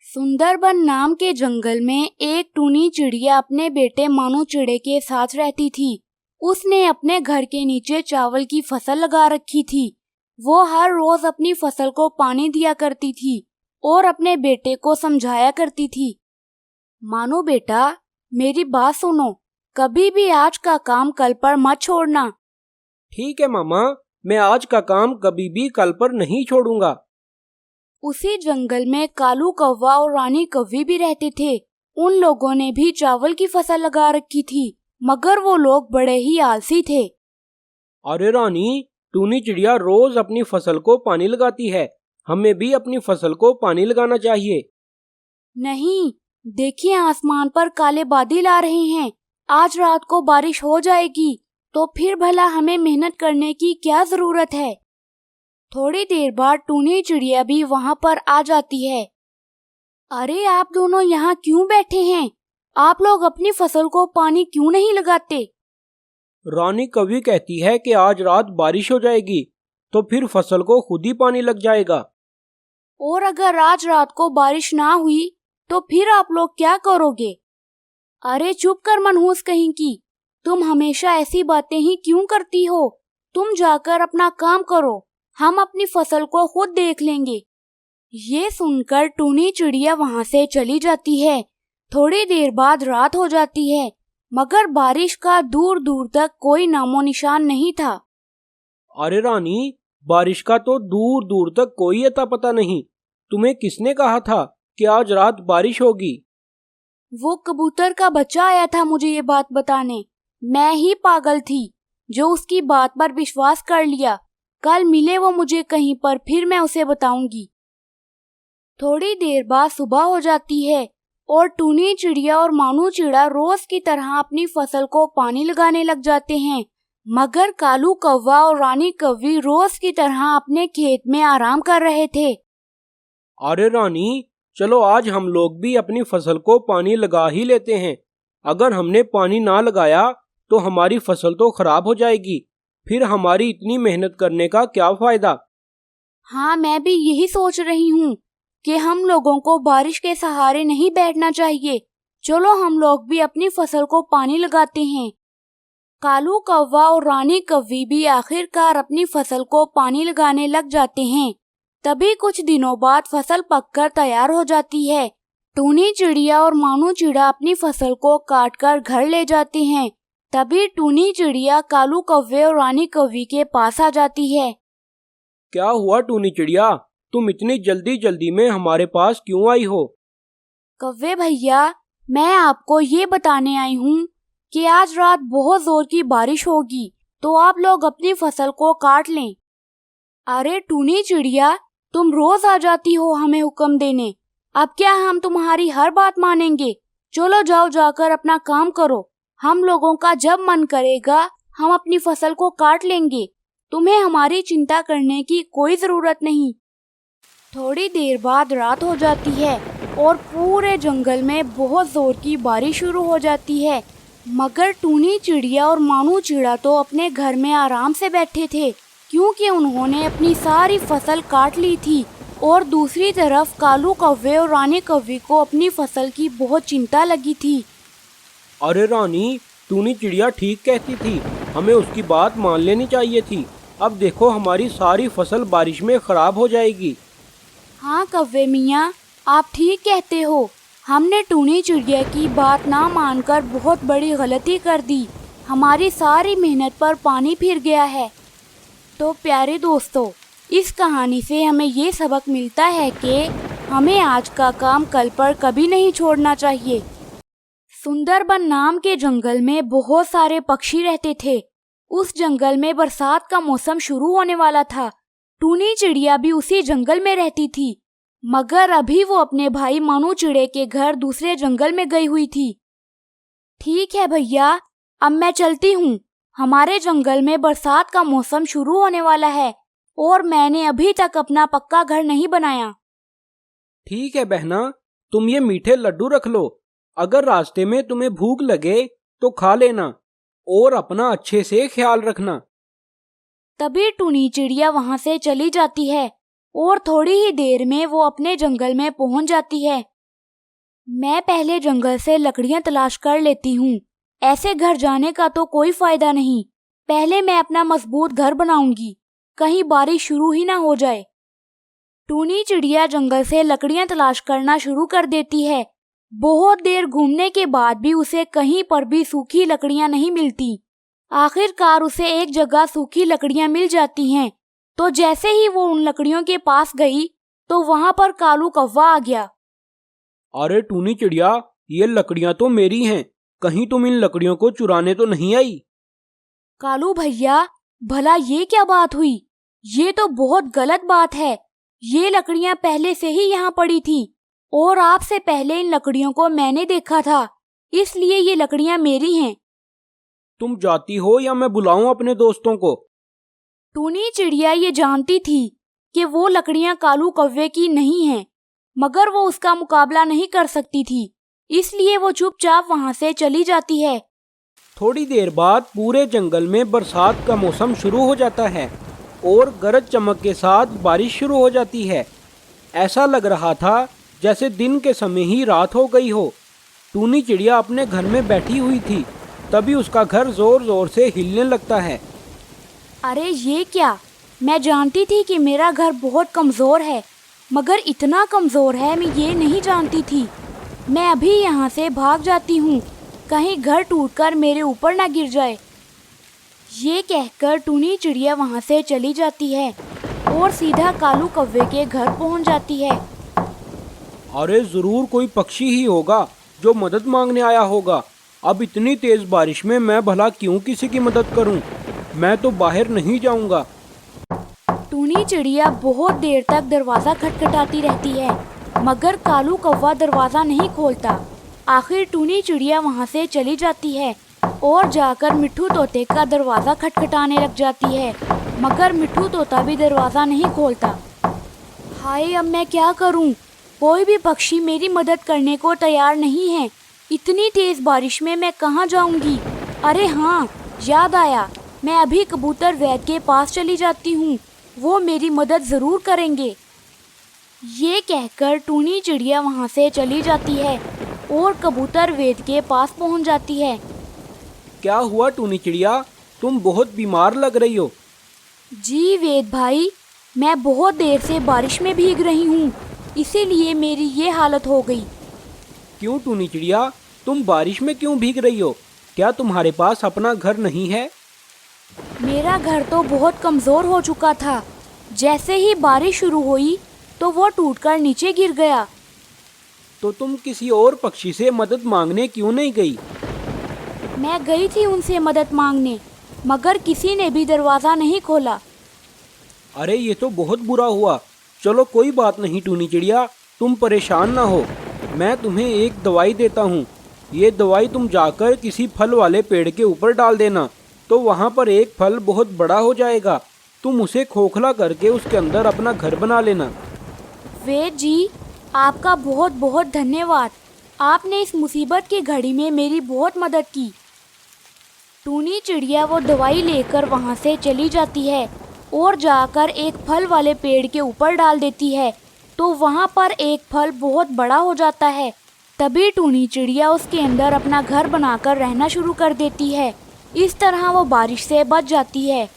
सुंदरबन नाम के जंगल में एक टूनी चिड़िया अपने बेटे मानू चिड़े के साथ रहती थी। उसने अपने घर के नीचे चावल की फसल लगा रखी थी। वो हर रोज अपनी फसल को पानी दिया करती थी और अपने बेटे को समझाया करती थी। मानो बेटा, मेरी बात सुनो, कभी भी आज का काम कल पर मत छोड़ना। ठीक है मामा, मैं आज का काम कभी भी कल पर नहीं छोड़ूंगा। उसी जंगल में कालू कौवा और रानी कौवी भी रहते थे। उन लोगों ने भी चावल की फसल लगा रखी थी, मगर वो लोग बड़े ही आलसी थे। अरे रानी, टूनी चिड़िया रोज अपनी फसल को पानी लगाती है, हमें भी अपनी फसल को पानी लगाना चाहिए। नहीं, देखिए आसमान पर काले बादल आ रहे हैं। आज रात को बारिश हो जाएगी, तो फिर भला हमें मेहनत करने की क्या जरूरत है। थोड़ी देर बाद टूनी चिड़िया भी वहाँ पर आ जाती है। अरे आप दोनों यहाँ क्यों बैठे हैं? आप लोग अपनी फसल को पानी क्यों नहीं लगाते? रानी कौवी कहती है कि आज रात बारिश हो जाएगी, तो फिर फसल को खुद ही पानी लग जाएगा। और अगर आज रात को बारिश ना हुई, तो फिर आप लोग क्या करोगे? अरे चुप कर मनहूस कहीं की, तुम हमेशा ऐसी बातें ही क्यों करती हो? तुम जाकर अपना काम करो, हम अपनी फसल को खुद देख लेंगे। ये सुनकर टूनी चिड़िया वहाँ से चली जाती है। थोड़ी देर बाद रात हो जाती है, मगर बारिश का दूर दूर तक कोई नामो निशान नहीं था। अरे रानी, बारिश का तो दूर दूर तक कोई अता पता नहीं। तुम्हें किसने कहा था कि आज रात बारिश होगी? वो कबूतर का बच्चा आया था मुझे ये बात बताने। मैं ही पागल थी जो उसकी बात पर विश्वास कर लिया। कल मिले वो मुझे कहीं पर, फिर मैं उसे बताऊंगी। थोड़ी देर बाद सुबह हो जाती है और टूनी चिड़िया और मानू चिड़ा रोज की तरह अपनी फसल को पानी लगाने लग जाते हैं, मगर कालू कौवा और रानी कौवी रोज की तरह अपने खेत में आराम कर रहे थे। अरे रानी, चलो आज हम लोग भी अपनी फसल को पानी लगा ही लेते हैं। अगर हमने पानी ना लगाया तो हमारी फसल तो खराब हो जाएगी, फिर हमारी इतनी मेहनत करने का क्या फायदा। हाँ, मैं भी यही सोच रही हूँ कि हम लोगों को बारिश के सहारे नहीं बैठना चाहिए। चलो हम लोग भी अपनी फसल को पानी लगाते हैं। कालू कौवा और रानी कौवी भी आखिरकार अपनी फसल को पानी लगाने लग जाते हैं। तभी कुछ दिनों बाद फसल पककर तैयार हो जाती है। टूनी चिड़िया और मानू चिड़ा अपनी फसल को काटकर घर ले जाते हैं। तभी टूनी चिड़िया कालू कौवे और रानी कौवी के पास आ जाती है। क्या हुआ टूनी चिड़िया, तुम इतनी जल्दी जल्दी में हमारे पास क्यों आई हो? कौवे भैया, मैं आपको ये बताने आई हूँ कि आज रात बहुत जोर की बारिश होगी, तो आप लोग अपनी फसल को काट लें। अरे टूनी चिड़िया, तुम रोज आ जाती हो हमें हुक्म देने, अब क्या हम तुम्हारी हर बात मानेंगे? चलो जाओ, जाकर अपना काम करो। हम लोगों का जब मन करेगा हम अपनी फसल को काट लेंगे। तुम्हें हमारी चिंता करने की कोई जरूरत नहीं। थोड़ी देर बाद रात हो जाती है और पूरे जंगल में बहुत जोर की बारिश शुरू हो जाती है, मगर टूनी चिड़िया और मानू चिड़ा तो अपने घर में आराम से बैठे थे, क्योंकि उन्होंने अपनी सारी फसल काट ली थी। और दूसरी तरफ कालू कौवे और रानी कौवी को अपनी फसल की बहुत चिंता लगी थी। अरे रानी, टूनी चिड़िया ठीक कहती थी, हमें उसकी बात मान लेनी चाहिए थी। अब देखो हमारी सारी फसल बारिश में खराब हो जाएगी। हाँ कौवे मियाँ, आप ठीक कहते हो। हमने टूनी चिड़िया की बात ना मानकर बहुत बड़ी गलती कर दी। हमारी सारी मेहनत पर पानी फिर गया है। तो प्यारे दोस्तों, इस कहानी से हमें ये सबक मिलता है कि हमें आज का काम कल पर कभी नहीं छोड़ना चाहिए। सुंदरबन नाम के जंगल में बहुत सारे पक्षी रहते थे। उस जंगल में बरसात का मौसम शुरू होने वाला था। टूनी चिड़िया भी उसी जंगल में रहती थी, मगर अभी वो अपने भाई मानू चिड़े के घर दूसरे जंगल में गई हुई थी। ठीक है भैया, अब मैं चलती हूँ। हमारे जंगल में बरसात का मौसम शुरू होने वाला है और मैंने अभी तक अपना पक्का घर नहीं बनाया। ठीक है बहना, तुम ये मीठे लड्डू रख लो। अगर रास्ते में तुम्हें भूख लगे तो खा लेना और अपना अच्छे से ख्याल रखना। तभी टूनी चिड़िया वहाँ से चली जाती है और थोड़ी ही देर में वो अपने जंगल में पहुँच जाती है। मैं पहले जंगल से लकड़ियां तलाश कर लेती हूँ। ऐसे घर जाने का तो कोई फायदा नहीं। पहले मैं अपना मजबूत घर बनाऊंगी, कहीं बारिश शुरू ही ना हो जाए। टूनी चिड़िया जंगल से लकड़ियां तलाश करना शुरू कर देती है। बहुत देर घूमने के बाद भी उसे कहीं पर भी सूखी लकड़ियां नहीं मिलती। आखिरकार उसे एक जगह सूखी लकड़ियां मिल जाती हैं। तो जैसे ही वो उन लकड़ियों के पास गई तो वहां पर कालू कौवा आ गया। अरे टूनी चिड़िया, ये लकड़ियां तो मेरी हैं, कहीं तुम इन लकड़ियों को चुराने तो नहीं आई? कालू भैया, भला ये क्या बात हुई? ये तो बहुत गलत बात है। ये लकड़ियां पहले से ही यहाँ पड़ी थी और आपसे पहले इन लकड़ियों को मैंने देखा था, इसलिए ये लकड़ियां मेरी हैं। तुम जाती हो या मैं बुलाऊं अपने दोस्तों को? टूनी चिड़िया ये जानती थी कि वो लकड़ियां कालू कौवे की नहीं हैं, मगर वो उसका मुकाबला नहीं कर सकती थी, इसलिए वो चुपचाप वहां से चली जाती है। थोड़ी देर बाद पूरे जंगल में बरसात का मौसम शुरू हो जाता है और गरज चमक के साथ बारिश शुरू हो जाती है। ऐसा लग रहा था जैसे दिन के समय ही रात हो गई हो। टूनी चिड़िया अपने घर में बैठी हुई थी, तभी उसका घर जोर जोर से हिलने लगता है। अरे ये क्या? मैं जानती थी कि मेरा घर बहुत कमज़ोर है, मगर इतना कमज़ोर है मैं ये नहीं जानती थी। मैं अभी यहाँ से भाग जाती हूँ, कहीं घर टूटकर मेरे ऊपर ना गिर जाए। ये कहकर टूनी चिड़िया वहाँ से चली जाती है और सीधा कालू कौवे के घर पहुँच जाती है। अरे ज़रूर कोई पक्षी ही होगा जो मदद मांगने आया होगा। अब इतनी तेज़ बारिश में मैं भला क्यों किसी की मदद करूं? मैं तो बाहर नहीं जाऊंगा। टूनी चिड़िया बहुत देर तक दरवाज़ा खटखटाती रहती है, मगर कालू कौवा दरवाज़ा नहीं खोलता। आखिर टूनी चिड़िया वहाँ से चली जाती है और जाकर मिट्ठू तोते का दरवाज़ा खटखटाने लग जाती है, मगर मिट्ठू तोता भी दरवाज़ा नहीं खोलता। हाय, अब मैं क्या करूँ? कोई भी पक्षी मेरी मदद करने को तैयार नहीं है। इतनी तेज़ बारिश में मैं कहाँ जाऊँगी? अरे हाँ, याद आया, मैं अभी कबूतर वैद के पास चली जाती हूँ, वो मेरी मदद ज़रूर करेंगे। ये कहकर टूनी चिड़िया वहाँ से चली जाती है और कबूतर वेद के पास पहुँच जाती है। क्या हुआ टूनी चिड़िया, तुम बहुत बीमार लग रही हो। जी वेद भाई, मैं बहुत देर से बारिश में भीग रही हूँ, इसीलिए मेरी ये हालत हो गई। क्यों टूनी चिड़िया, तुम बारिश में क्यों भीग रही हो? क्या तुम्हारे पास अपना घर नहीं है? मेरा घर तो बहुत कमज़ोर हो चुका था। जैसे ही बारिश शुरू हुई तो वो टूटकर नीचे गिर गया। तो तुम किसी और पक्षी से मदद मांगने क्यों नहीं गई? मैं गई थी उनसे मदद मांगने, मगर किसी ने भी दरवाज़ा नहीं खोला। अरे ये तो बहुत बुरा हुआ। चलो कोई बात नहीं टूनी चिड़िया, तुम परेशान ना हो। मैं तुम्हें एक दवाई देता हूँ। ये दवाई तुम जाकर किसी फल वाले पेड़ के ऊपर डाल देना, तो वहाँ पर एक फल बहुत बड़ा हो जाएगा। तुम उसे खोखला करके उसके अंदर अपना घर बना लेना। वेद जी, आपका बहुत बहुत धन्यवाद। आपने इस मुसीबत की घड़ी में मेरी बहुत मदद की। टूनी चिड़िया वो दवाई लेकर वहाँ से चली जाती है और जाकर एक फल वाले पेड़ के ऊपर डाल देती है, तो वहाँ पर एक फल बहुत बड़ा हो जाता है। तभी टूनी चिड़िया उसके अंदर अपना घर बनाकर रहना शुरू कर देती है। इस तरह वो बारिश से बच जाती है